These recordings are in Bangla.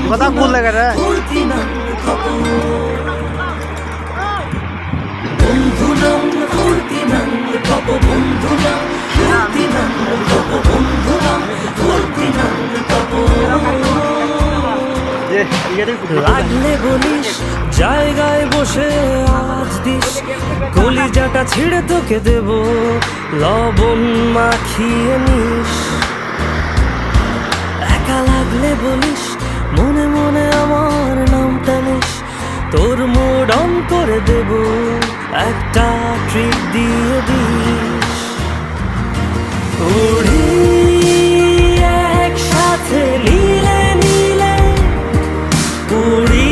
কথা কোন লাগে রে লাগলে বলিস জায়গায় বসে আওয়াজ দিস কলিজাটা ছিঁড়ে তোকে দেব লবণ মাখিয়ে নিস একা লাগলে বলিস মনে মনে আমার নামটা নিস তোর মুড অন করে দেব একটা ট্রিট দিয়ে দিস উড়ি একসাথে নীলে নীলে উড়ি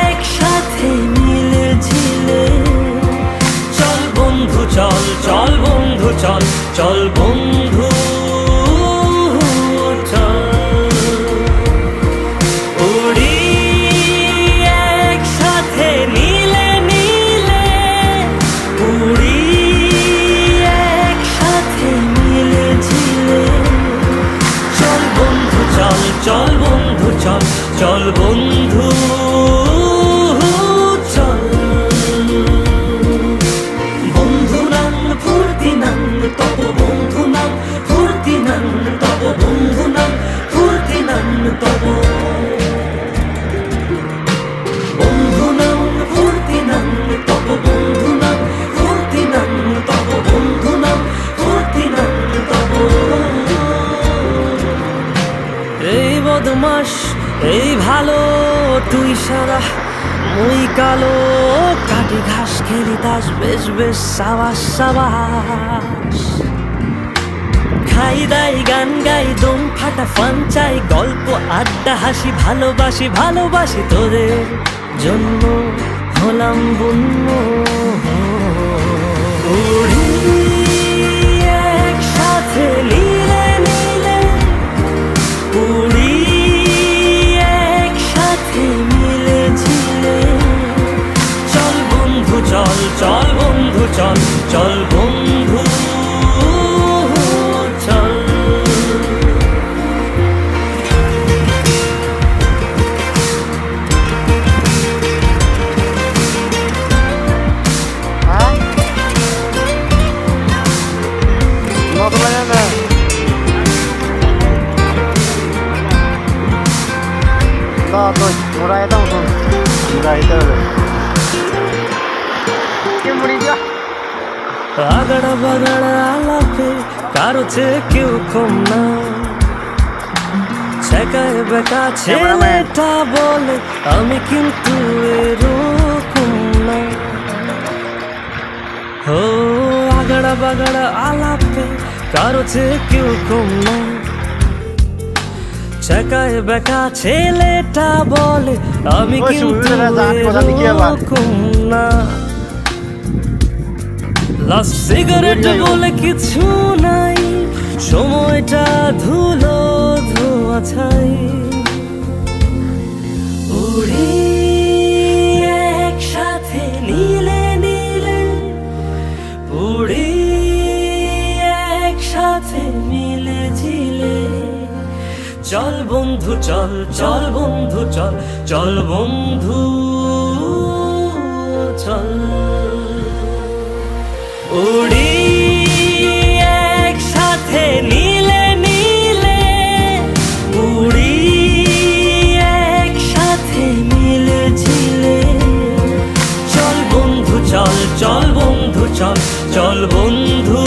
একসাথে মিলে ঝিলে চল বন্ধু চল চল বন্ধু চল চল বন্ধু চল বন্ধু চল চল বন্ধু চল বন্ধু নাম ফুর্তি নাম তব বন্ধু নাম ফুর্তি নাম তব বন্ধু নাম ফুর্তি নাম তব বন্ধু নাম ফুর্তি নাম তব বন্ধু নাম ফুর্তি নাম তব বন্ধু নাম ফুর্তি নাম তব এই বদমাস এই ভালো তুই সারা মুই কালো কাটি ঘাস খেলি তাস বেশ বেশ সাবাস সাবাস খাই দাই গান গাই দম ফাটা ফান চাই গল্প আড্ডা হাসি ভালোবাসি ভালোবাসি তোদের জন্য হলাম বন্য উড়ি একসাথে নীলে নীলে উড়ি একসাথে মিলে ঝিলে চল বন্ধু চল চল বন্ধু চল চল বন্ধু চল আগড়া বাগড়া আলাপে কারো চেয়ে কেউ কম না ছেকায় বেকা ছেলেটা বলে আমি কিন্তু এরকম না ও আগড়া বাগড়া আলাপে কারো চেয়ে কেউ কম না ছেকায় বেকা ছেলেটা বলে আমি কিন্তু এরকম না লাস্ট সিগারেট বলে কিছু নাই সময়টা ধুলো ধোয়া ছাই উড়ি একসাথে নীলে নীলে উড়ি একসাথে মিলে ঝিলে চল বন্ধু চল চল বন্ধু চল চল বন্ধু চল উড়ি একসাথে নীলে নীলে উড়ি একসাথে মিলে ঝিলে চল বন্ধু চল চল বন্ধু চল চল বন্ধু